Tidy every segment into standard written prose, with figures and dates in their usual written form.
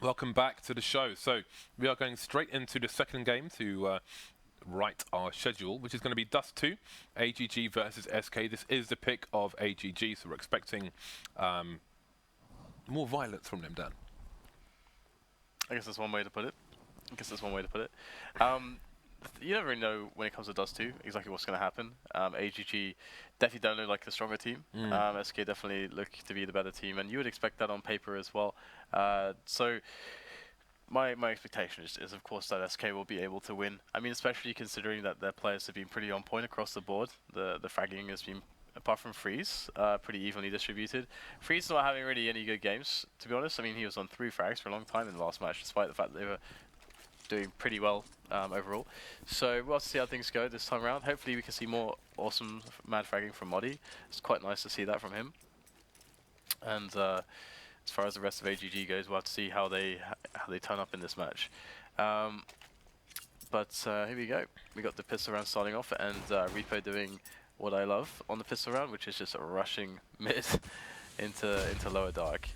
Welcome back to the show. So we are going straight into the second game to write our schedule, which is going to be Dust 2, AGG versus SK. This is the pick of AGG, so we're expecting more violence from them, Dan. I guess that's one way to put it. You never really know when it comes to Dust 2 exactly what's going to happen. AGG definitely don't look like the stronger team. SK definitely look to be the better team, and you would expect that on paper as well. So my expectation is of course that SK will be able to win. I mean, especially considering that their players have been pretty on point across the board. The fragging has been, apart from Friis, pretty evenly distributed. Friis not having really any good games, to be honest. I mean, he was on 3 frags for a long time in the last match, despite the fact that they were doing pretty well overall. So we'll have to see how things go this time around. Hopefully we can see more awesome mad fragging from MODDII. It's quite nice to see that from him. And as far as the rest of AGG goes, we'll have to see how they turn up in this match. But here we go. We got the pistol round starting off, and repo doing what I love on the pistol round, which is just rushing mid into lower dark.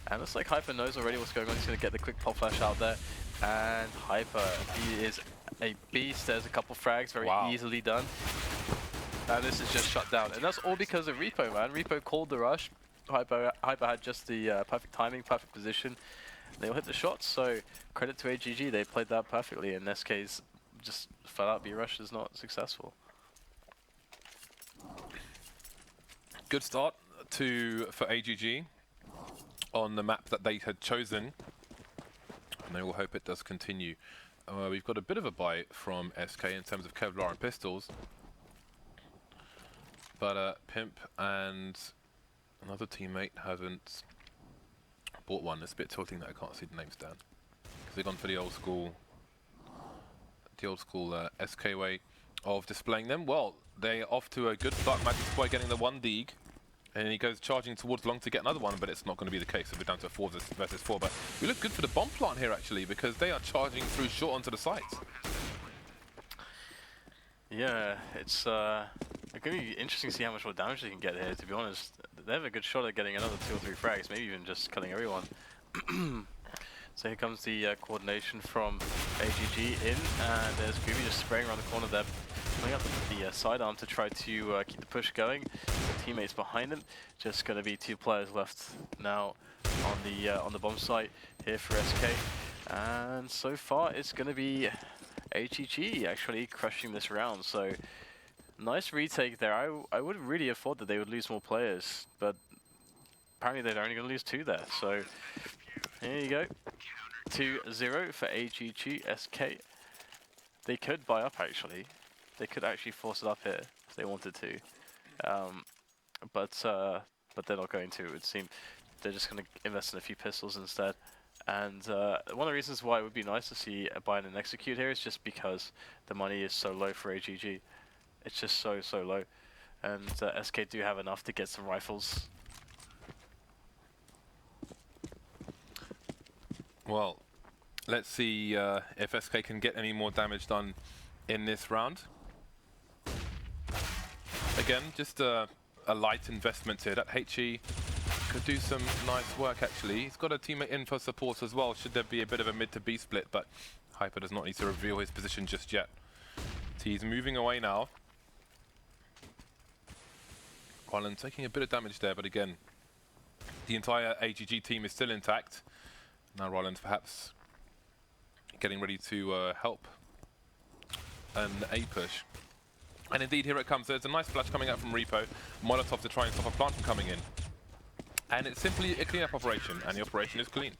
And looks like Hyper knows already what's going on. He's going to get the quick pop flash out there. And Hyper, he is a beast. There's a couple frags, very easily done. And this is just shut down. And that's all because of repo, man. Repo called the rush. Hyper had just the perfect timing, perfect position. They all hit the shots, so credit to AGG. They played that perfectly. In this case, just flat out B rush is not successful. Good start for AGG on the map that they had chosen, and they will hope it does continue. We've got a bit of a bite from SK in terms of Kevlar and pistols, but Pimp and another teammate haven't bought one. It's a bit tilting that I can't see the names down, because they've gone for the old school SK way of displaying them. Well, they're off to a good start. MODDII getting the 1 dig. And he goes charging towards long to get another one, but it's not going to be the case. So we're down to 4 versus 4. But we look good for the bomb plant here, actually, because they are charging through short onto the sites. Yeah, it's going to be interesting to see how much more damage they can get here, to be honest. They have a good shot at getting another 2 or 3 frags, maybe even just killing everyone. So here comes the coordination from AGG in, and there's GruBy just spraying around the corner there, pulling up the sidearm to try to keep the push going. The teammates behind him. Just going to be 2 players left now on the bomb site here for SK, and so far it's going to be AGG actually crushing this round. So nice retake there. I would really have thought that they would lose more players, but apparently they're only going to lose 2 there. So here you go. 2-0 for AGG SK. They could buy up, actually. They could actually force it up here if they wanted to. But they're not going to, it would seem. They're just going to invest in a few pistols instead. And one of the reasons why it would be nice to see a buy and an execute here is just because the money is so low for AGG. It's just so low. And SK do have enough to get some rifles. Well, let's see if SK can get any more damage done in this round. Again, just a light investment here. That HE could do some nice work, actually. He's got a teammate in for support as well, should there be a bit of a mid to B split, but Hyper does not need to reveal his position just yet. So he's moving away now. Rallen taking a bit of damage there, but again, the entire AGG team is still intact. Now Rallen's perhaps getting ready to help an A push. And indeed, here it comes. There's a nice flash coming out from repo. Molotov to try and stop a plant from coming in. And it's simply a cleanup operation, and the operation is clean.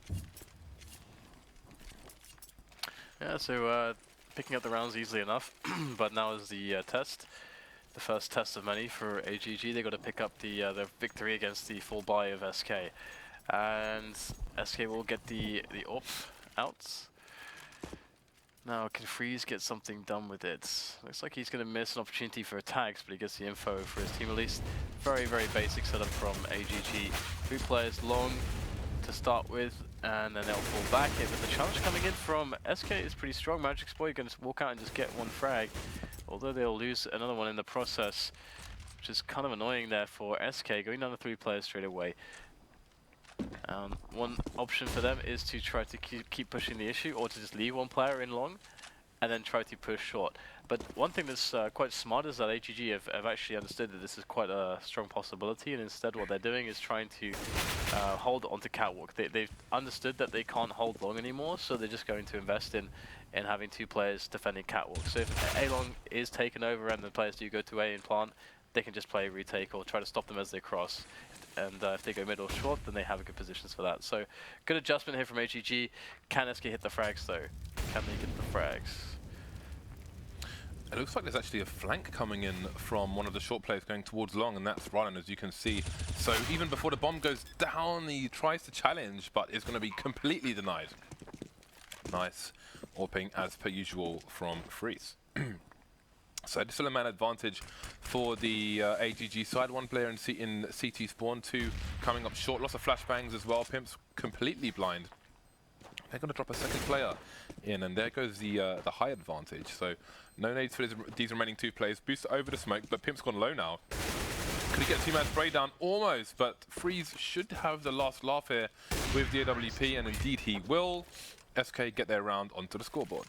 Yeah, so picking up the rounds easily enough, but now is the test. The first test of many for AGG. They got to pick up the victory against the full buy of SK. And SK will get the AWP out. Now, can Friis get something done with it? Looks like he's going to miss an opportunity for attacks, but he gets the info for his team at least. Very basic setup from AGG. 3 players long to start with, and then they'll fall back here. But the challenge coming in from SK is pretty strong. Magic's Boy going to walk out and just get 1 frag, although they'll lose another one in the process, which is kind of annoying there for SK, going down to 3 players straight away. One option for them is to try to keep pushing the issue, or to just leave one player in long and then try to push short. But one thing that's quite smart is that AGG have actually understood that this is quite a strong possibility, and instead what they're doing is trying to hold onto catwalk. They've understood that they can't hold long anymore, so they're just going to invest in having 2 players defending catwalk. So if A long is taken over and the players do go to A and plant, they can just play retake or try to stop them as they cross. And if they go mid or short, then they have good positions for that. So good adjustment here from AGG. Can SK hit the frags though? Can they hit the frags? It looks like there's actually a flank coming in from one of the short players going towards long, and that's Rallen, as you can see. So even before the bomb goes down, he tries to challenge, but it's going to be completely denied. Nice AWPing as per usual from Friis. So still a man advantage for the AGG side. One player in CT spawn, 2 coming up short. Lots of flashbangs as well. Pimp's completely blind. They're going to drop a second player in, and there goes the high advantage. So no need for these remaining 2 players. Boost over the smoke, but Pimp's gone low now. Could he get 2-man spray down? Almost, but Friis should have the last laugh here with the AWP, and indeed he will. SK get their round onto the scoreboard.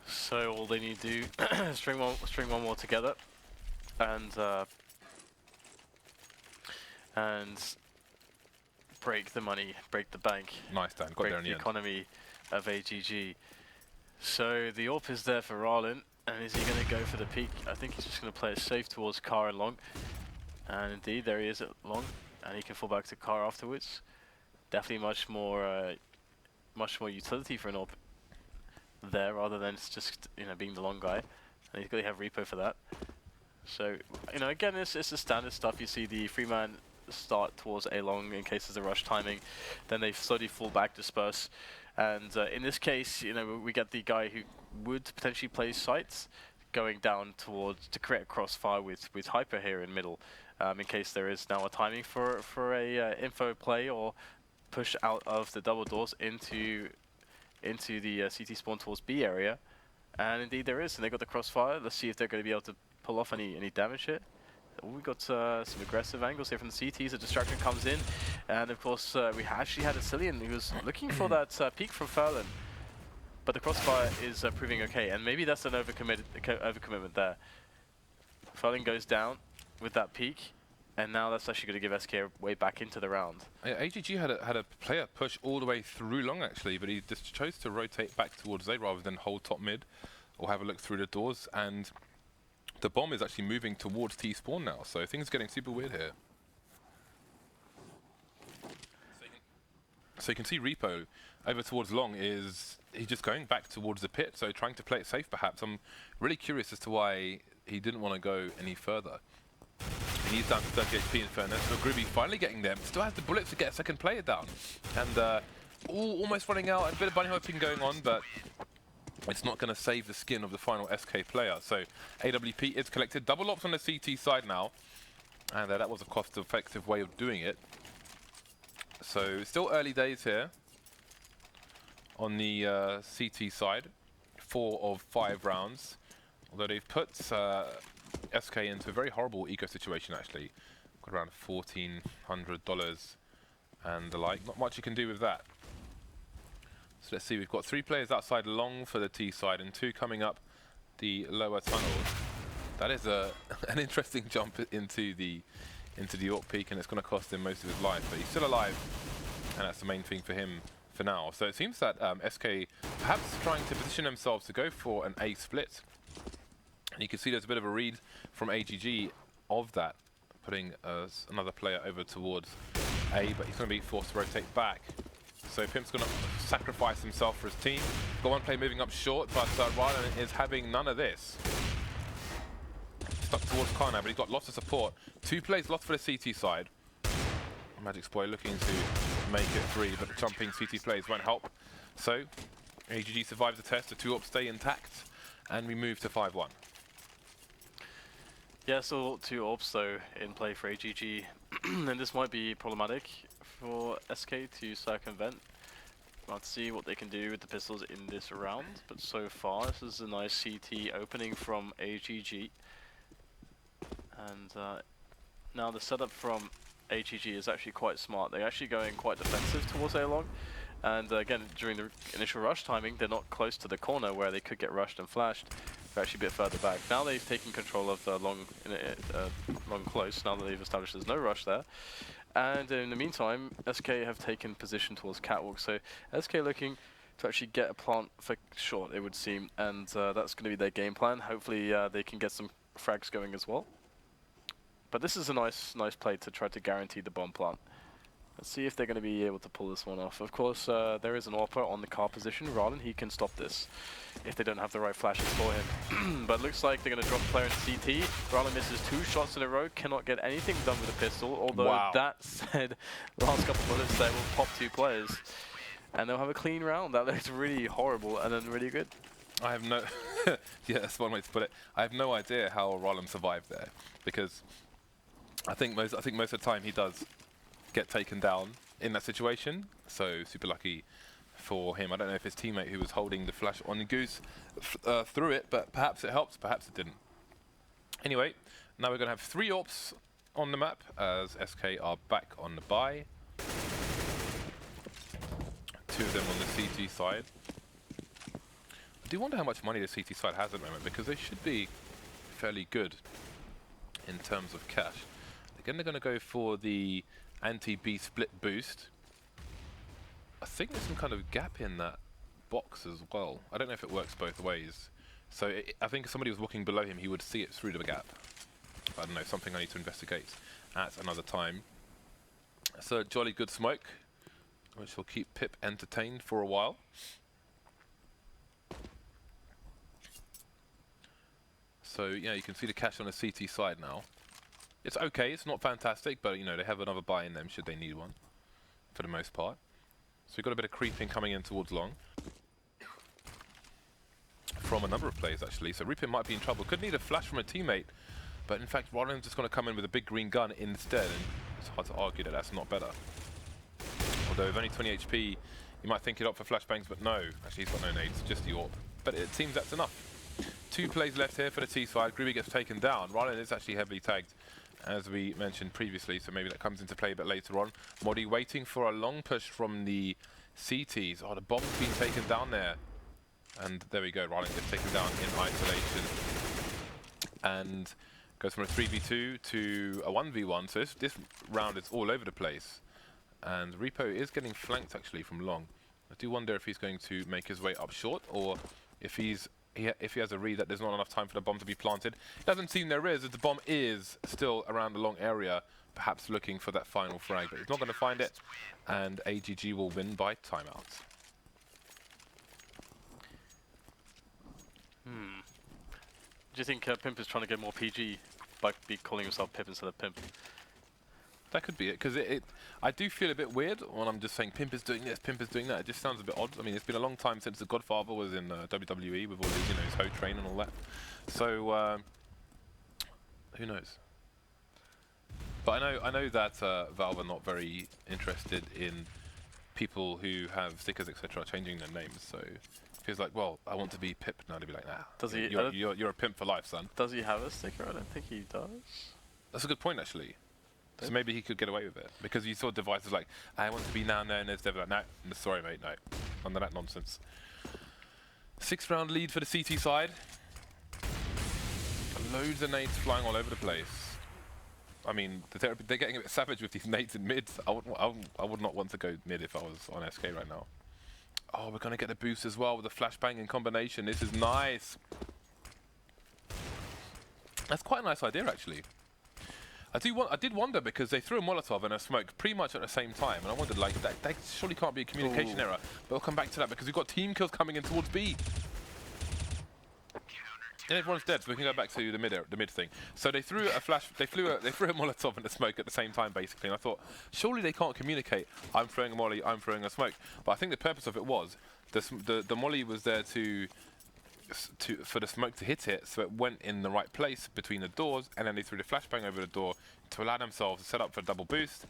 So all they need to do is string one more together, and break the money, break the bank. Nice, Dan. Got there in the end. Economy of AGG. So the AWP is there for Rallen, and is he going to go for the peak? I think he's just going to play it safe towards Car and long. And indeed, there he is at long, and he can fall back to Car afterwards. Definitely much more utility for an AWP there, rather than just being the long guy. And he's going to have repo for that. So again, it's the standard stuff. You see the 3-man start towards A long in case there's a rush timing, then they slowly fall back, disperse, and in this case, we get the guy who would potentially play sights going down towards to create a crossfire with Hyper here in middle, in case there is now a timing for a info play or push out of the double doors into the CT spawn towards B area, and indeed there is, and they got the crossfire. Let's see if they're going to be able to pull off any damage here. We got some aggressive angles here from the CTs. A distraction comes in, and of course we actually had AcilioN who was looking for that peak from Furlan, but the crossfire is proving okay, and maybe that's an overcommitment there. Furlan goes down with that peak, and now that's actually going to give SK a way back into the round. AGG had a player push all the way through long actually, but he just chose to rotate back towards A rather than hold top mid or have a look through the doors, and the bomb is actually moving towards T spawn now, so things are getting super weird here. So you can see Repo over towards long he's just going back towards the pit, so trying to play it safe perhaps. I'm really curious as to why he didn't want to go any further. He needs down to 30 HP in fairness, so GruBy finally getting them. Still has the bullets to get a second player down. And almost running out, a bit of bunny hopping going on, but it's not going to save the skin of the final SK player. So AWP is collected. Double ops on the CT side now. And that was a cost-effective way of doing it. So still early days here on the CT side. 4 of 5 rounds. Although they've put SK into a very horrible eco situation actually. Got around $1,400 and the like. Not much you can do with that. So let's see, we've got 3 players outside long for the T side and 2 coming up the lower tunnel. That is an interesting jump into the AWP peak, and it's going to cost him most of his life, but he's still alive, and that's the main thing for him for now. So it seems that SK perhaps trying to position themselves to go for an A split. And you can see there's a bit of a read from AGG of that, putting another player over towards A, but he's going to be forced to rotate back. So Pimp's going to sacrifice himself for his team. Got one player moving up short, but Rallen is having none of this. Stuck towards Car now, but he's got lots of support. 2 players lost for the CT side. Magic Boy looking to make it 3, but the jumping CT plays won't help. So AGG survives the test, the 2 ops stay intact, and we move to 5-1. Yeah, so 2 AWPs though in play for AGG, and this might be problematic for SK to circumvent. Let's see what they can do with the pistols in this round, but so far this is a nice CT opening from AGG. And now the setup from AGG is actually quite smart. They're actually going quite defensive towards A long. And again, during the initial rush timing, they're not close to the corner where they could get rushed and flashed. They're actually a bit further back. Now they've taken control of the long close, now that they've established there's no rush there. And in the meantime, SK have taken position towards Catwalk. So SK looking to actually get a plant for short, it would seem. And that's going to be their game plan. Hopefully they can get some frags going as well. But this is a nice play to try to guarantee the bomb plant. Let's see if they're going to be able to pull this one off. Of course, there is an AWPer on the car position. Rallen, he can stop this if they don't have the right flashes for him. But looks like they're going to drop a player in CT. Rallen misses 2 shots in a row, cannot get anything done with a pistol. Although that said, the last couple of bullets there will pop 2 players. And they'll have a clean round. That looks really horrible and then really good. I have no... yeah, that's one way to put it. I have no idea how Rallen survived there. Because I think most of the time he does get taken down in that situation, so super lucky for him. I don't know if his teammate who was holding the flash on the goose threw it, but perhaps it helped, perhaps it didn't. Anyway, now we're going to have 3 AWPs on the map as SK are back on the buy. 2 of them on the CT side. I do wonder how much money the CT side has at the moment, because they should be fairly good in terms of cash. Again, they're going to go for the anti-B split boost. I think there's some kind of gap in that box as well. I don't know if it works both ways. So I think if somebody was walking below him, he would see it through the gap. I don't know, something I need to investigate at another time. So jolly good smoke, which will keep Pip entertained for a while. So yeah, you can see the cash on the CT side now. It's okay, it's not fantastic, but you know, they have another buy in them should they need one, for the most part. So we've got a bit of creeping coming in towards long. From a number of players actually, so repo might be in trouble. Could need a flash from a teammate, but in fact Rodowicz just going to come in with a big green gun instead, and it's hard to argue that that's not better. Although with only 20 HP, you might think it up for flashbangs, but no, actually he's got no nades, just the AWP. But it seems that's enough. 2 plays left here for the T side. GruBy gets taken down. Rallen is actually heavily tagged, as we mentioned previously, so maybe that comes into play a bit later on. MODDII waiting for a long push from the CTs. Oh, the bomb's been taken down there. And there we go, Rallen gets taken down in isolation. And goes from a 3v2 to a 1v1, so this round is all over the place. And repo is getting flanked actually from long. I do wonder if he's going to make his way up short, or if he has a read that there's not enough time for the bomb to be planted. It doesn't seem there is, as the bomb is still around the long area, perhaps looking for that final frag, but he's not going to find it, and AGG will win by timeout. Do you think Pimp is trying to get more PG by calling himself Pip instead of Pimp? That could be it, because I do feel a bit weird when I'm just saying Pimp is doing this, Pimp is doing that. It just sounds a bit odd. I mean, it's been a long time since the Godfather was in WWE with all his, his hoe train and all that. So, who knows? But I know that Valve are not very interested in people who have stickers, etc., changing their names. So it feels like, well, I want to be Pip now. To be like, nah. Does he? You're a pimp for life, son. Does he have a sticker? I don't think he does. That's a good point, actually. So maybe he could get away with it, because you saw devices like, I want to be now known as Devil. Like, no, sorry mate, no. None of that nonsense. 6th round lead for the CT side. Loads of nades flying all over the place. I mean, they're getting a bit savage with these nades in mid. I would not want to go mid if I was on SK right now. Oh, we're going to get the boost as well with the flashbang in combination. This is nice. That's quite a nice idea, actually. I did wonder, because they threw a Molotov and a smoke pretty much at the same time, and I wondered, like, that surely can't be a communication error. But we'll come back to that, because we've got team kills coming in towards B. And everyone's dead, so we can go back to the mid thing. So they threw a flash, they threw a Molotov and a smoke at the same time, basically. And I thought, surely they can't communicate. I'm throwing a molly, I'm throwing a smoke. But I think the purpose of it was the molly was there for the smoke to hit it, so it went in the right place between the doors, and then they threw the flashbang over the door to allow themselves to set up for a double boost,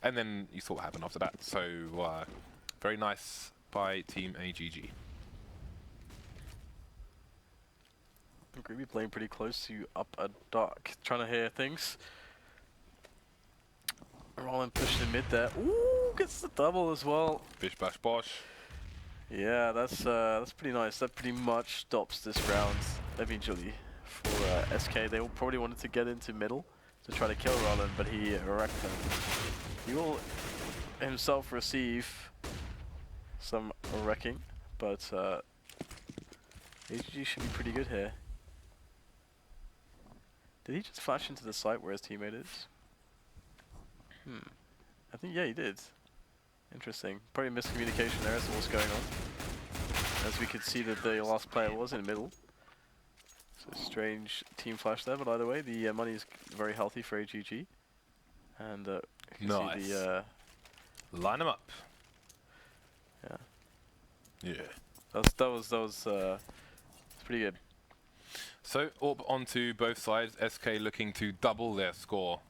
and then you saw what happened after that. So very nice by Team AGG. GruBy playing pretty close to up a dark, trying to hear things. Rallen pushed in mid there. Ooh, gets the double as well. Bish bash bosh. Yeah, that's pretty nice. That pretty much stops this round eventually for SK. They all probably wanted to get into middle to try to kill Rallen, but he wrecked them. He will himself receive some wrecking, but AGG should be pretty good here. Did he just flash into the site where his teammate is? I think, yeah, he did. Interesting. Probably miscommunication there as to what's going on. As we could see that the last player was in the middle. So strange team flash there, but either way, the money is very healthy for AGG. And you can Nice. see the... Line them up. Yeah. Yeah. That was pretty good. So, up onto both sides. SK looking to double their score.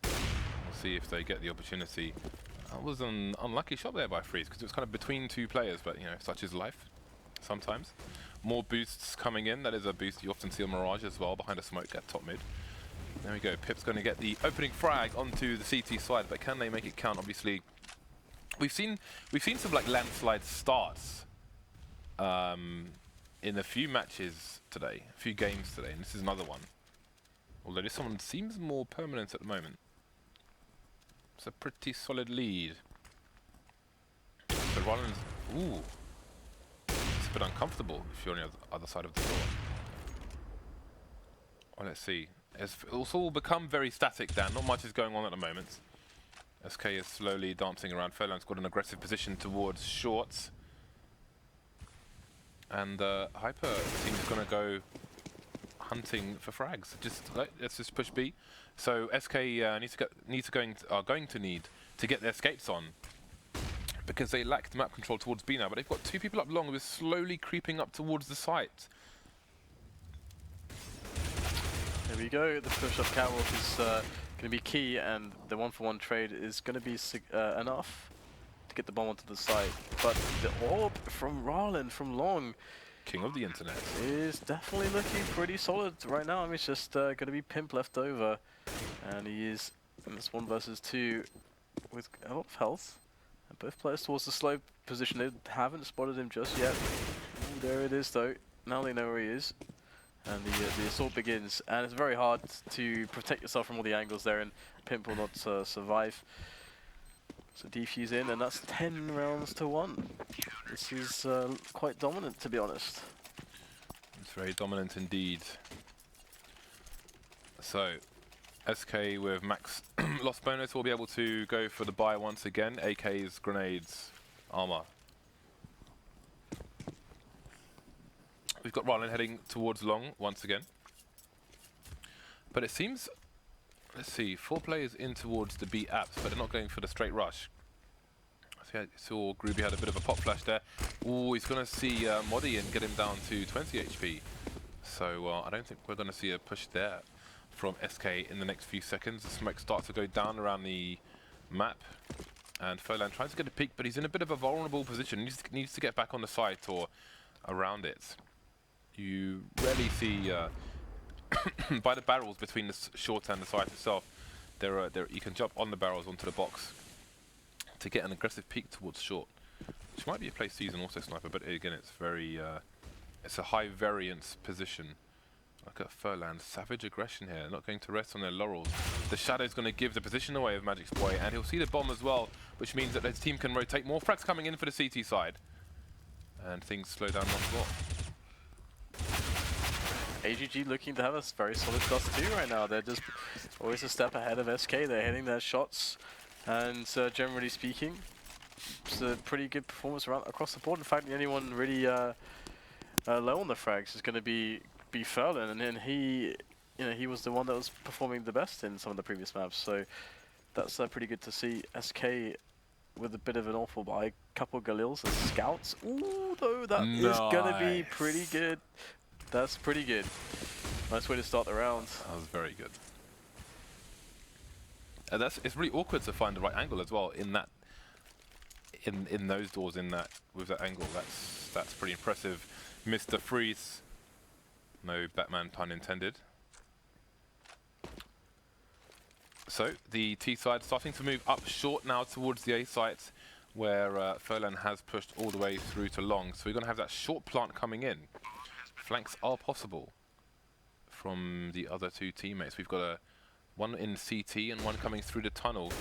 We'll see if they get the opportunity. That was an unlucky shot there by Friis, because it was kind of between two players, but, you know, such is life sometimes. More boosts coming in. That is a boost you often see on Mirage as well, behind a smoke at top mid. There we go. Pip's going to get the opening frag onto the CT side, but can they make it count? Obviously, we've seen some like landslide starts in a few matches today, a few games today, and this is another one. Although this one seems more permanent at the moment. It's a pretty solid lead. So Rollin's, ooh, it's a bit uncomfortable if you're on the other side of the door. Well, let's see. It's all become very static, Dan. Not much is going on at the moment. SK is slowly dancing around. Furlan's got an aggressive position towards shorts. And Hyper seems going to go hunting for frags. Let's just push B. So SK are going to need to get their skates on, because they lack the map control towards B now. But they've got two people up long who are slowly creeping up towards the site. There we go. The push of Karol is going to be key, and the 1-for-1 trade is going to be enough to get the bomb onto the site. But the orb from Rallen from long, King of the internet, is definitely looking pretty solid right now. I mean, it's just going to be Pimp left over, and he is in this 1 versus 2 with a lot of health. And both players towards the slow position. They haven't spotted him just yet. Ooh, there it is though. Now they know where he is. And the assault begins, and it's very hard to protect yourself from all the angles there, and Pimp will not survive. So defuse in, and that's 10 rounds to 1. This is quite dominant, to be honest. It's very dominant indeed. So, SK with max loss bonus will be able to go for the buy once again. AKs, grenades, armor. We've got Rallen heading towards long once again. But it seems, let's see, 4 players in towards the B apps, but they're not going for the straight rush. I saw GruBy had a bit of a pop flash there. Ooh, he's going to see MODDII and get him down to 20 HP. So I don't think we're going to see a push there from SK in the next few seconds. The smoke starts to go down around the map. And Furlan tries to get a peek, but he's in a bit of a vulnerable position. He needs to get back on the site or around it. You rarely see, by the barrels between the short and the site itself, you can jump on the barrels onto the box to get an aggressive peek towards short, which might be a play season also sniper, but again it's very, it's a high variance position. Look at Furlan, savage aggression here, not going to rest on their laurels. The shadow's going to give the position away of Magic's boy, and he'll see the bomb as well, which means that his team can rotate. More frags coming in for the CT side, and things slow down once more. AGG looking to have a very solid +2 right now. They're just always a step ahead of SK. They're hitting their shots, and generally speaking, it's a pretty good performance across the board. In fact, the only one really low on the frags is going to be Furlan, and then he was the one that was performing the best in some of the previous maps. So that's pretty good to see. SK with a bit of an awful buy, couple Galils as scouts. Ooh, though that is going to be pretty good. That's pretty good. Nice way to start the round. That was very good. And it's really awkward to find the right angle as well in that, in those doors, with that angle. That's pretty impressive. Mr. Friis. No Batman pun intended. So the T side starting to move up short now towards the A site, where Furlan has pushed all the way through to long. So we're going to have that short plant coming in. Flanks are possible from the other two teammates. We've got one in CT and one coming through the tunnel.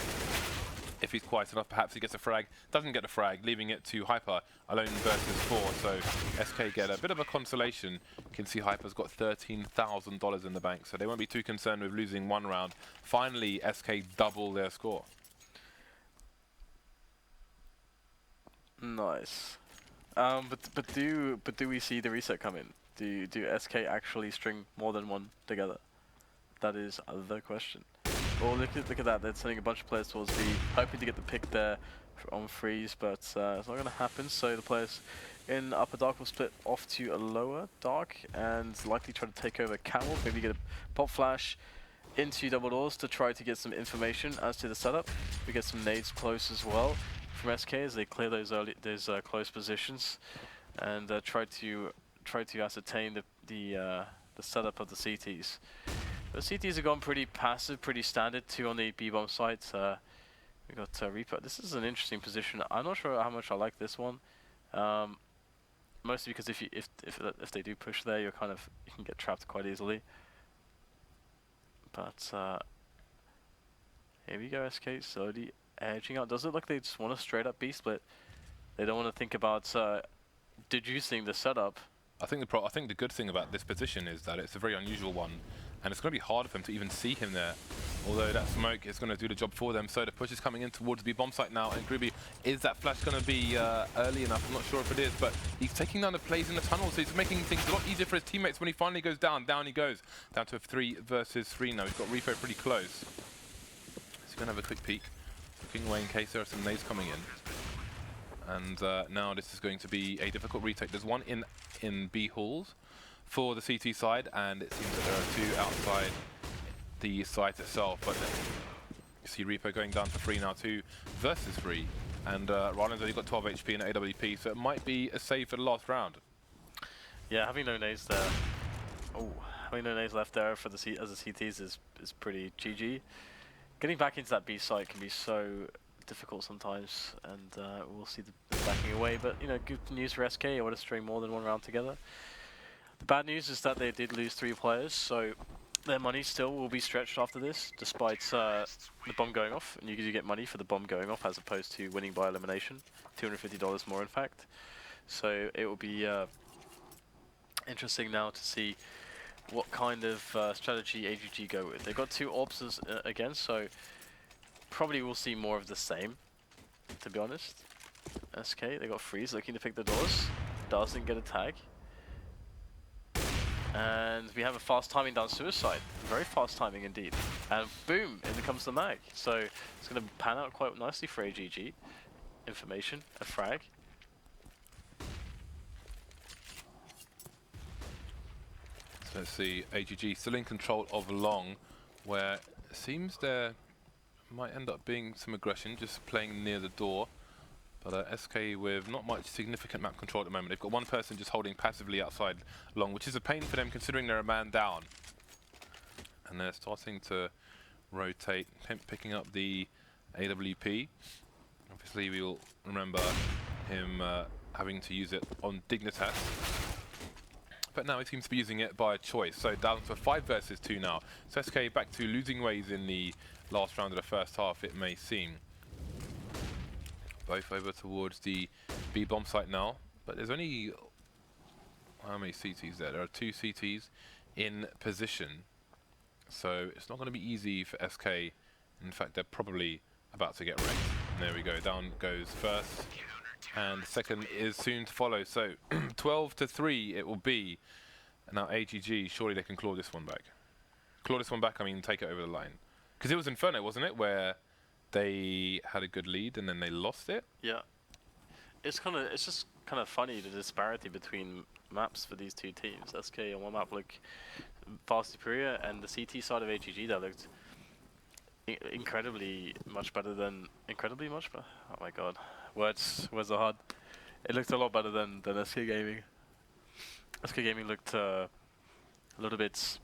If he's quiet enough, perhaps he gets a frag. Doesn't get the frag, leaving it to Hyper alone versus 4. So SK get a bit of a consolation. You can see Hyper's got $13,000 in the bank, so they won't be too concerned with losing one round. Finally, SK double their score. Nice. But do we see the reset come in? Do SK actually string more than one together? That is the question. Well, look at that. They're sending a bunch of players towards B, hoping to get the pick there on Friis, but it's not going to happen. So the players in upper dark will split off to a lower dark and likely try to take over Karol. Maybe get a pop flash into double doors to try to get some information as to the setup. We get some nades close as well from SK as they clear those close positions and try to ascertain the setup of the CTs. The CTs have gone pretty passive, pretty standard. 2 on the B-bomb site. We got repo. This is an interesting position. I'm not sure how much I like this one. Mostly because if they do push there, you can get trapped quite easily. But here we go. SK slowly edging out. Does it look like they just want a straight up B split? They don't want to think about deducing the setup. I think the good thing about this position is that it's a very unusual one, and it's going to be hard for them to even see him there. Although that smoke is going to do the job for them. So the push is coming in towards the bomb site now, and GruBy, is that flash going to be early enough? I'm not sure if it is, but he's taking down the plays in the tunnel, so he's making things a lot easier for his teammates when he finally goes down. Down he goes, down to a 3 versus 3 now. He's got repo pretty close. He's going to have a quick peek, looking away in case there are some nades coming in. And now this is going to be a difficult retake. There's one in B halls for the CT side, and it seems that there are 2 outside the site itself. But you see repo going down to 3 now, 2 versus 3. And rallen's only got 12 HP and AWP, so it might be a save for the last round. Yeah, having no nades there. Oh, having no nades left there for the CTs is pretty GG. Getting back into that B site can be so difficult sometimes, and we'll see the backing away. But you know, good news for SK. I would have string more than one round together. The bad news is that they did lose 3 players, so their money still will be stretched after this, despite the bomb going off. And you do get money for the bomb going off as opposed to winning by elimination, $250 more in fact. So it will be interesting now to see what kind of strategy AGG go with. They've got 2 orbs again, so probably we'll see more of the same, to be honest. SK, they got Friis looking to pick the doors, doesn't get a tag. And we have a fast timing down suicide, very fast timing indeed. And boom, in comes the mag. So it's going to pan out quite nicely for AGG. Information, a frag. So let's see, AGG still in control of long, where it seems there might end up being some aggression, just playing near the door. But SK with not much significant map control at the moment. They've got one person just holding passively outside long, which is a pain for them considering they're a man down. And they're starting to rotate. Pimp picking up the AWP. Obviously we will remember him having to use it on Dignitas. But now he seems to be using it by choice. So down to a 5 versus 2 now. So SK back to losing ways in the last round of the first half, it may seem. Both over towards the B bomb site now, but there's only how many CTs there? There are 2 CTs in position, so it's not going to be easy for SK. In fact, they're probably about to get wrecked. And there we go, down goes first, and second is soon to follow. So 12 to 3 it will be. And now AGG, surely they can claw this one back. Claw this one back, I mean take it over the line. Because it was Inferno, wasn't it, where they had a good lead and then they lost it? Yeah. It's just kind of funny, the disparity between maps for these 2 teams. SK on one map look far superior, and the CT side of AGG that looked incredibly much better. Oh my god, words are hard. It looked a lot better than SK Gaming. SK Gaming looked a little bit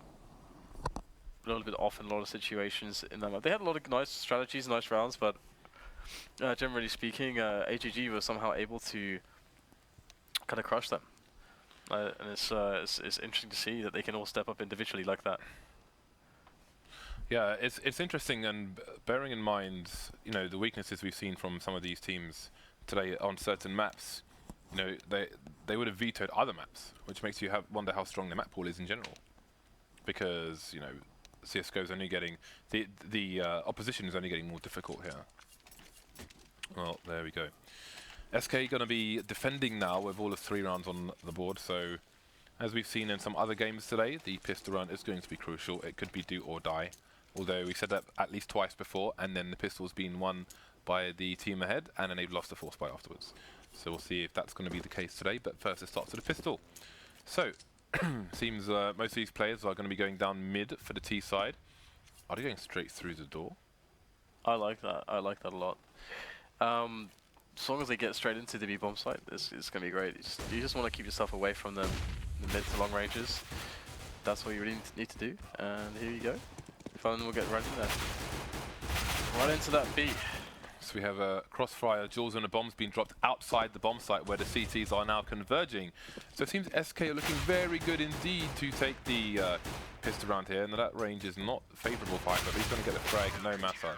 a little bit off in a lot of situations in that map. They had a lot of nice strategies, nice rounds, but generally speaking, AGG was somehow able to kind of crush them. And it's interesting to see that they can all step up individually like that. Yeah, it's interesting, and bearing in mind, you know, the weaknesses we've seen from some of these teams today on certain maps, you know, they would have vetoed other maps, which makes you wonder how strong the map pool is in general. Because, you know, CSGO is only getting the opposition is only getting more difficult here. Well, there we go. SK going to be defending now with all of 3 rounds on the board. So, as we've seen in some other games today, the pistol round is going to be crucial. It could be do or die. Although we said that at least twice before, and then the pistol's been won by the team ahead, and then they've lost the force by afterwards. So we'll see if that's going to be the case today. But first, it starts with the pistol. So, seems most of these players are going to be going down mid for the T side. Are they going straight through the door? I like that. I like that a lot. As long as they get straight into the B bomb site, it's going to be great. You just want to keep yourself away from the mid to long ranges. That's what you really need to do. And here you go. Furlan will get right in there. Right into that B. So we have a crossfire, Jules and a bomb's been dropped outside the bomb site where the CTs are now converging. So it seems SK are looking very good indeed to take the pistol round here, and that range is not favourable for Hyper, but he's going to get the frag, no matter.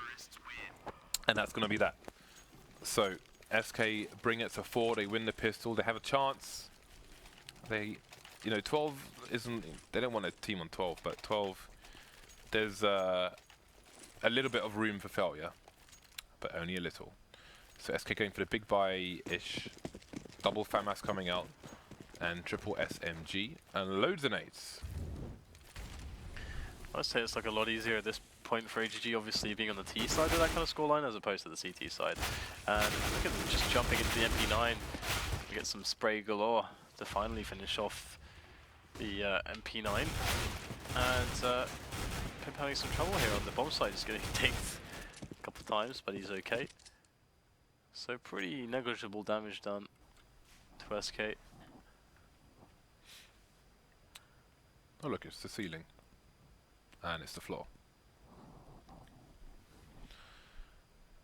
And that's going to be that. So SK bring it to 4, they win the pistol, they have a chance. They, you know, 12 isn't, they don't want a team on 12, but 12, there's a little bit of room for failure, but only a little. So SK going for the big buy-ish, double FAMAS coming out, and triple SMG, and loads of nades. I'd say it's like a lot easier at this point for AGG, obviously being on the T side of that kind of scoreline as opposed to the CT side. And look at them just jumping into the MP9. We get some spray galore to finally finish off the MP9. And Pimp having some trouble here on the bomb side, just getting dinged a couple of times, but he's okay. So pretty negligible damage done to SK. Oh look, it's the ceiling. And it's the floor.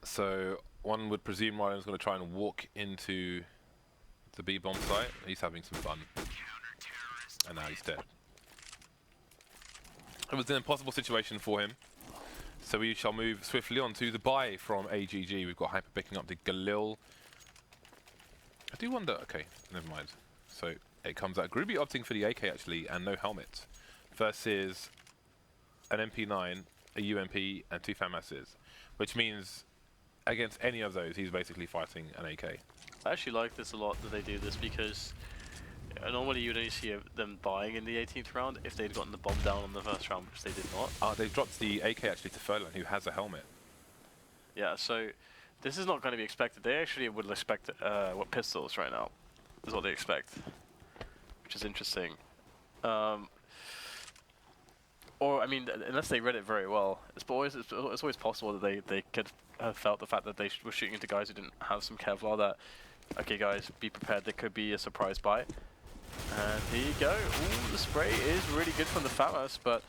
So one would presume Ryan's going to try and walk into the B bomb site. He's having some fun. And now he's dead. It was an impossible situation for him. So we shall move swiftly on to the buy from AGG. We've got Hyper picking up the Galil. I do wonder, okay, never mind. So it comes out GruBy opting for the AK actually, and no helmet. Versus an MP9, a UMP, and 2 FAMASs. Which means against any of those, he's basically fighting an AK. I actually like this a lot that they do this because normally you'd only see them buying in the 18th round if they'd gotten the bomb down on the first round, which they did not. They've dropped the AK actually to Furlan, who has a helmet. Yeah, so this is not going to be expected. They actually would expect what pistols right now is what they expect, which is interesting. Or I mean, unless they read it very well, it's always possible that they could have felt the fact that they were shooting into guys who didn't have some Kevlar. That okay, guys, be prepared. There could be a surprise buy. And here you go. Ooh, the spray is really good from the FAMAS, but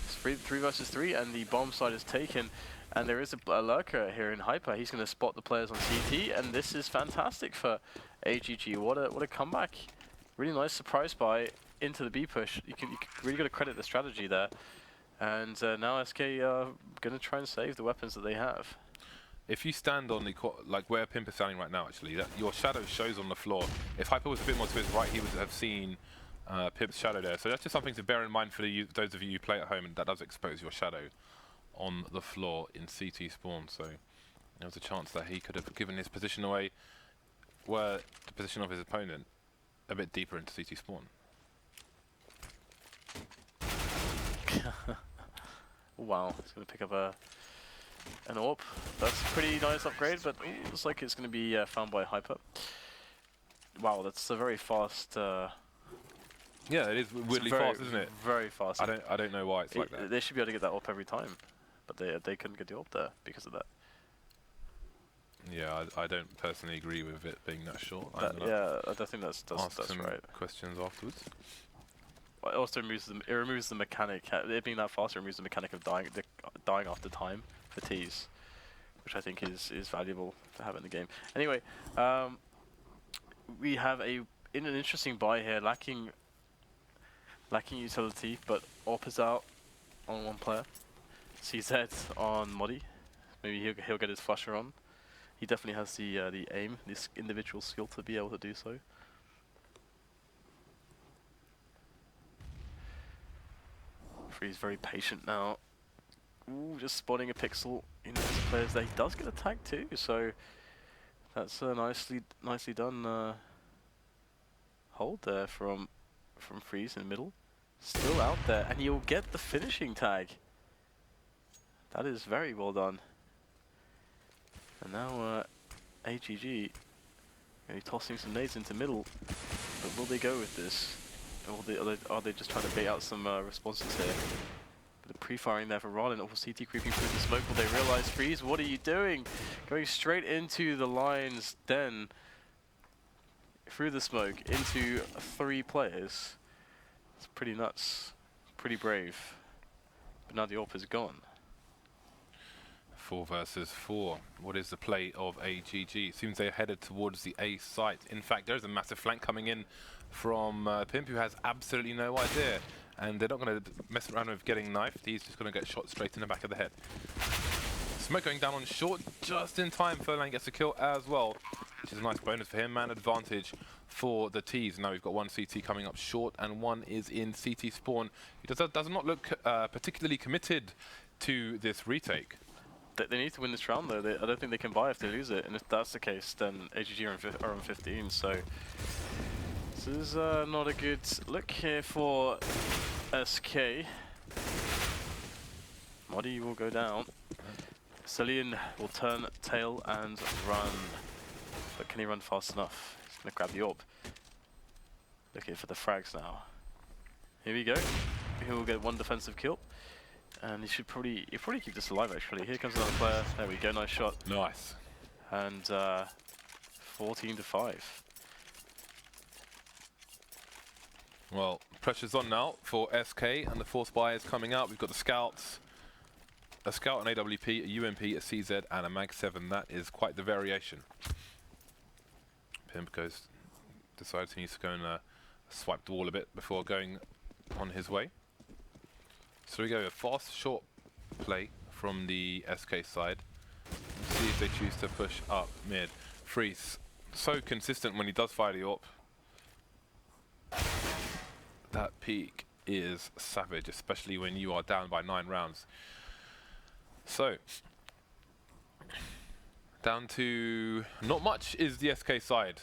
it's 3 versus 3, and the bomb side is taken. And there is a lurker here in Hyper. He's going to spot the players on CT, and this is fantastic for AGG. What a comeback! Really nice surprise buy into the B push. You really got to credit the strategy there. And now SK are going to try and save the weapons that they have. If you stand on the like where Pimp is standing right now, actually, that your shadow shows on the floor. If Hyper was a bit more to his right, he would have seen Pimp's shadow there. So that's just something to bear in mind for those of you who play at home, and that does expose your shadow on the floor in CT spawn. So there was a chance that he could have given his position away, where the position of his opponent, a bit deeper into CT spawn. Wow, he's going to pick up an AWP. That's a pretty nice upgrade, but looks like it's going to be found by Hyper. Wow, that's a very fast. Yeah, it is weirdly fast, isn't it? Very fast. I don't know why it's like that. They should be able to get that AWP every time, but they couldn't get the AWP there because of that. Yeah, I don't personally agree with it being that short. Yeah, I don't think that's some right. questions afterwards. it also removes the mechanic. It being that fast, it removes the mechanic of dying after time for Ts, which I think is valuable to have in the game. Anyway, we have an interesting buy here, lacking utility, but AWP is out on one player. CZ on MODDII. Maybe he'll get his flusher on. He definitely has the aim, this individual skill to be able to do so. Friis very patient now. Ooh, just spotting a pixel in his players there. He does get attacked too, so that's nicely done. Hold there from Friis in the middle. Still out there, and you'll get the finishing tag. That is very well done. And now AGG going to be tossing some nades into middle, but will they go with this? Or are they just trying to bait out some responses here? But the pre-firing there for rallen, or CT creeping through the smoke. Will they realize, Friis, what are you doing? Going straight into the lines, then through the smoke into 3 players. It's pretty nuts, pretty brave. But now the AWP is gone. 4 versus 4. What is the play of AGG? It seems they're headed towards the A site. In fact, there's a massive flank coming in from Pimp, who has absolutely no idea. And they're not going to mess around with getting knifed. He's just going to get shot straight in the back of the head. Smoke going down on short just in time. Furlan gets a kill as well, which is a nice bonus for him. Man advantage for the Ts. Now we've got 1 CT coming up short and 1 is in CT spawn. He does not look particularly committed to this retake. They need to win this round though. I don't think they can buy if they lose it, and if that's the case, then AGG are on 15. So this is not a good look here for SK. MODDII will go down. AcilioN will turn tail and run, but can he run fast enough? He's gonna grab the AWP. Looking for the frags now. Here we go. He will get 1 defensive kill. And he should probably keep this alive actually. Here comes another player. There we go, nice shot. Nice. And 14-5. Well, pressure's on now for SK, and the 4th buy is coming out. We've got the scouts, a scout, an AWP, a UMP, a CZ, and a Mag 7. That is quite the variation. Pimp decides he needs to go and swipe the wall a bit before going on his way. So we go a fast, short play from the SK side. See if they choose to push up mid. Friis, so consistent when he does fire the AWP. That peak is savage, especially when you are down by 9 rounds. So, down to not much is the SK side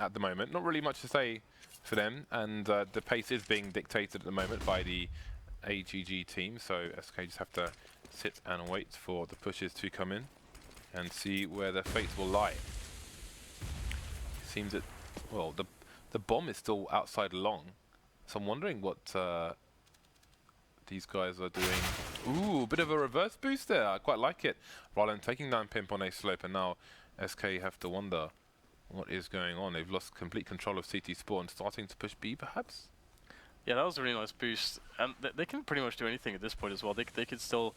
at the moment. Not really much to say for them, and the pace is being dictated at the moment by the AGG team, so SK just have to sit and wait for the pushes to come in and see where their fates will lie. Seems that, well, the bomb is still outside long, so I'm wondering what these guys are doing. Ooh, a bit of a reverse boost there. I quite like it. Rallen taking down Pimp on A slope, and now SK have to wonder what is going on. They've lost complete control of CT spawn, starting to push B perhaps. Yeah, that was a really nice boost, and they can pretty much do anything at this point as well. They could still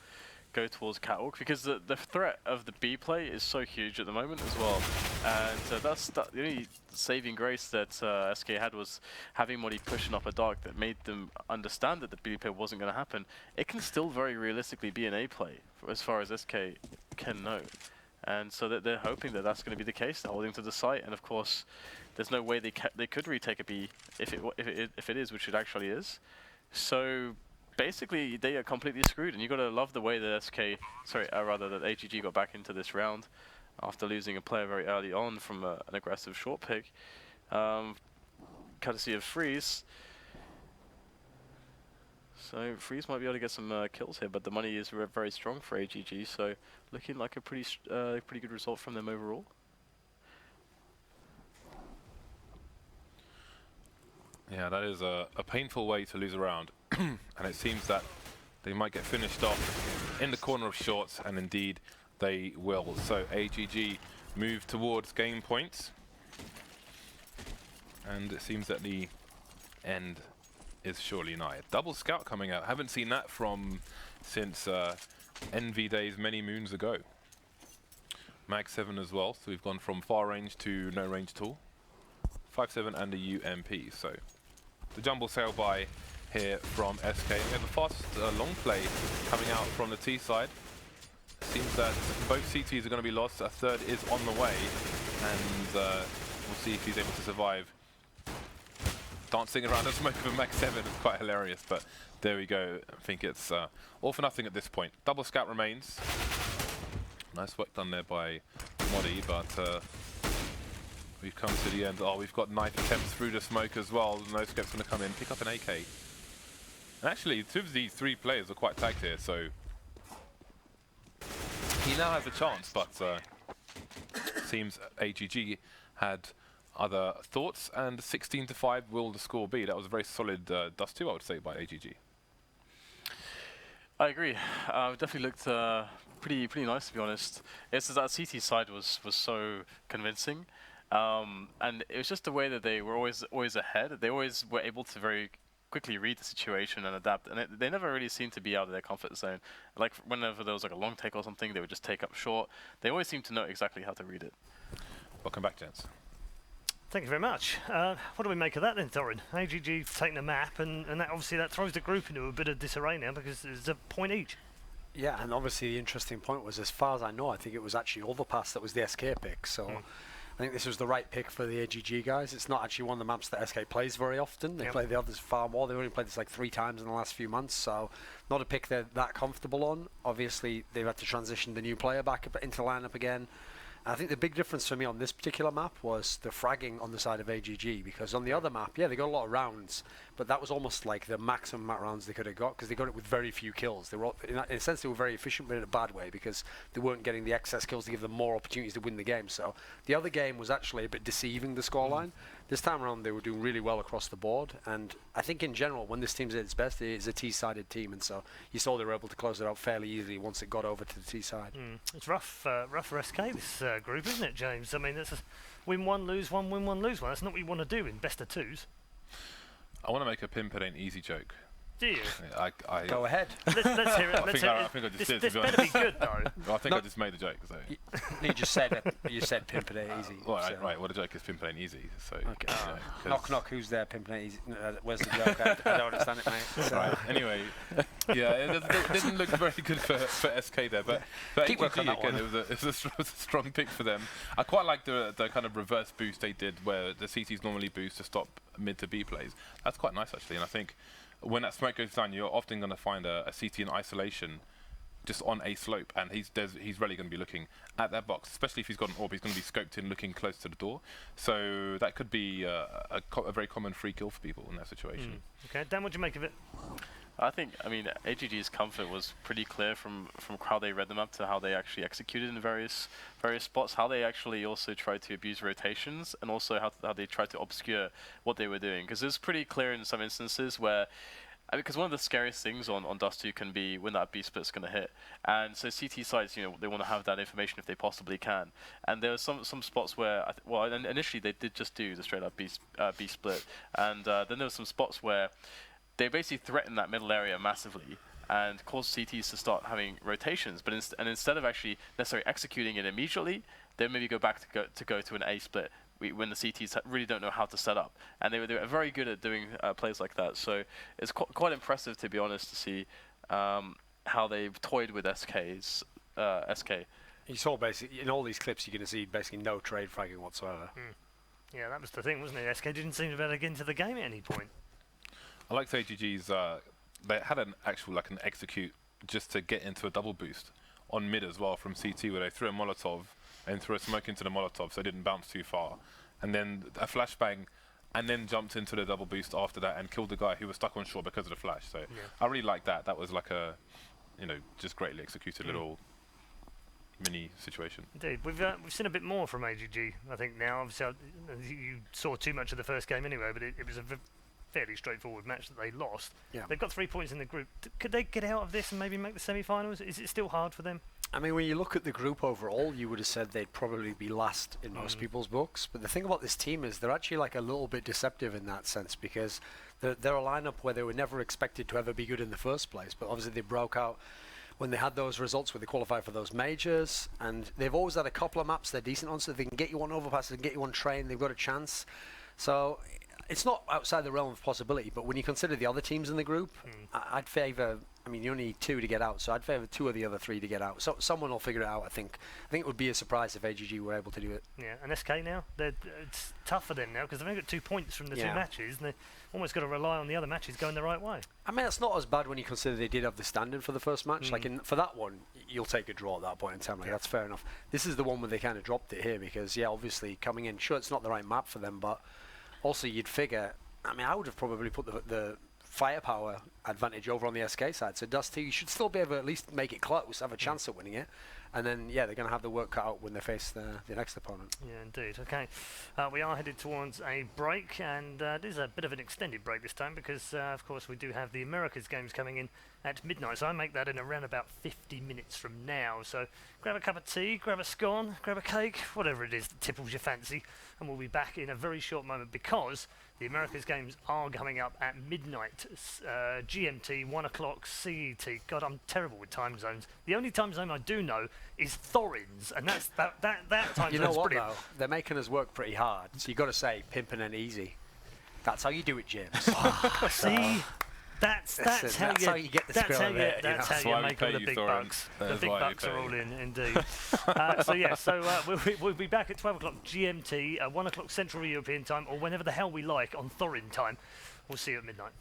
go towards catwalk because the threat of the B play is so huge at the moment as well, and the only saving grace that SK had was having MODDII pushing up a dark that made them understand that the B play wasn't going to happen. It can still very realistically be an A play as far as SK can know, and so that they're hoping that that's going to be the case. They're holding to the site, and of course, there's no way they could retake a B if it is, which it actually is. So basically, they are completely screwed, and you got to love the way that that AGG got back into this round after losing a player very early on from an aggressive short pick, courtesy of Friis. So Friis might be able to get some kills here, but the money is very strong for AGG. So looking like a pretty good result from them overall. Yeah, that is a painful way to lose a round. And it seems that they might get finished off in the corner of shorts, and indeed they will. So AGG move towards game points. And it seems that the end is surely nigh. Double scout coming out. Haven't seen that from since Envy days many moons ago. Mag 7 as well, so we've gone from far range to no range at all. 5.7 and a UMP, so the jumble sail by here from SK. We have a fast long play coming out from the T side. Seems that both CTs are going to be lost. A third is on the way, and we'll see if he's able to survive. Dancing around the smoke of a Mag 7 is quite hilarious, but there we go. I think it's all for nothing at this point. Double scout remains. Nice work done there by MODDII, but we've come to the end. Oh, we've got knife attempts through the smoke as well. No scope's going to come in, pick up an AK. And actually, two of these three players are quite tagged here, so he now has a chance, but seems AGG had other thoughts, and 16-5 will the score be. That was a very solid dust 2, I would say, by AGG. I agree. It definitely looked pretty nice, to be honest. It's just that CT side was so convincing, and it was just the way that they were always ahead. They always were able to very quickly read the situation and adapt, and they never really seemed to be out of their comfort zone. Like whenever there was like a long take or something, they would just take up short. They always seemed to know exactly how to read it. Welcome back, gents. Thank you very much. What do we make of that then, Thorin? AGG taking the map, and that obviously that throws the group into a bit of disarray now because there's a point each. Yeah, and obviously the interesting point was, as far as I know, I think it was actually Overpass that was the SK pick. So I think this was the right pick for the AGG guys. It's not actually one of the maps that SK plays very often. They play the others far more. They've only played this like 3 times in the last few months, so not a pick they're that comfortable on. Obviously, they've had to transition the new player back into the lineup again. I think the big difference for me on this particular map was the fragging on the side of AGG, because on the other map, yeah, they got a lot of rounds, but that was almost like the maximum amount of rounds they could have got, because they got it with very few kills. They were all, in a sense, they were very efficient, but in a bad way, because they weren't getting the excess kills to give them more opportunities to win the game. So the other game was actually a bit deceiving, the scoreline. This time around, they were doing really well across the board, and I think in general, when this team's at its best, it is a T-sided team, and so you saw they were able to close it out fairly easily once it got over to the T side. It's rough for SK, this group, isn't it, James? I mean, that's a win one, lose one, win one, lose one. That's not what you want to do in best of 2s. I want to make a Pimp it ain't easy joke. Do you? I Go ahead. Let's hear it. I think I just did, to be honest. Better be good, though. Well, I think I just made the joke. So. You just said it. You said Pimp it ain't easy. Well, so. right. Well, the joke is Pimp it ain't easy. So, okay. You know, knock knock. Who's there? Pimp it ain't easy. Where's the joke? I don't understand it, mate. So. Right. Anyway, yeah, it didn't look very good for SK there, but for Keep AGG, working on that again, it was a strong pick for them. I quite like the kind of reverse boost they did, where the CTs normally boost to stop mid to B plays. That's quite nice actually, and I think when that smoke goes down, you're often going to find a CT in isolation just on a slope, and he's really going to be looking at that box, especially if he's got an AWP. He's going to be scoped in, looking close to the door. So that could be a very common free kill for people in that situation. Okay, Dan, what do you make of it? I mean, AGG's comfort was pretty clear from how they read them up to how they actually executed in various spots, how they actually also tried to abuse rotations, and also how they tried to obscure what they were doing. Because it was pretty clear in some instances where, because one of the scariest things on Dust 2 can be when that B split's going to hit. And so CT sides, you know, they want to have that information if they possibly can. And there were some spots where, initially they did just do the straight up B split. And then there were some spots where they basically threatened that middle area massively and caused CTs to start having rotations. But instead of actually necessarily executing it immediately, they maybe go back to go to an A split when the CTs really don't know how to set up. And they were very good at doing plays like that. So it's quite impressive, to be honest, to see how they've toyed with SK. You saw basically in all these clips, you're going to see basically no trade fragging whatsoever. Yeah, that was the thing, wasn't it? SK didn't seem to be able to get into the game at any point. I liked AGG's. They had an execute just to get into a double boost on mid as well from CT, where they threw a Molotov and threw a smoke into the Molotov, so it didn't bounce too far, and then a flashbang, and then jumped into the double boost after that and killed the guy who was stuck on shore because of the flash. So I really liked that. That was like a, just greatly executed little mini situation. Indeed, we've seen a bit more from AGG. I think now. Obviously, you saw too much of the first game anyway, but it was a fairly straightforward match that they lost. Yeah. They've got 3 points in the group. Could they get out of this and maybe make the semi-finals? Is it still hard for them? I mean, when you look at the group overall, you would have said they'd probably be last in most people's books. But the thing about this team is they're actually like a little bit deceptive in that sense, because they're a lineup where they were never expected to ever be good in the first place. But obviously they broke out when they had those results where they qualified for those majors, and they've always had a couple of maps they're decent on, so they can get you on overpasses and get you on train. They've got a chance. So it's not outside the realm of possibility, but when you consider the other teams in the group, I'd favour, I mean, you only need 2 to get out, so I'd favour 2 of the other 3 to get out. So someone will figure it out, I think. I think it would be a surprise if AGG were able to do it. Yeah, and SK now, it's tough for them now because they've only got 2 points from the 2 matches, and they've almost got to rely on the other matches going the right way. I mean, it's not as bad when you consider they did have the standard for the first match. Like for that one, you'll take a draw at that point in time. Like that's fair enough. This is the one where they kind of dropped it here because, obviously coming in, sure, it's not the right map for them, but also you'd figure. I mean, I would have probably put the firepower advantage over on the SK side. So Dusty, you should still be able to at least make it close, have a chance at winning it. And then, they're going to have the work cut out when they face the next opponent. Yeah, indeed. Okay, we are headed towards a break, and it is a bit of an extended break this time because, of course, we do have the Americas games coming in at midnight. So I make that in around about 50 minutes from now. So grab a cup of tea, grab a scone, grab a cake, whatever it is that tickles your fancy, and we'll be back in a very short moment because the Americas games are coming up at midnight, GMT, 1 o'clock CET. God, I'm terrible with time zones. The only time zone I do know is Thorin's, and that's that time zone. You know what, brilliant. though? They're making us work pretty hard, so you've got to say, pimping and easy. That's how you do it, James. See? That's how you get the scrum here. That's how you make all the big bucks. The big bucks are all in, indeed. We'll be back at 12 o'clock GMT, 1 o'clock Central European time, or whenever the hell we like on Thorin time. We'll see you at midnight.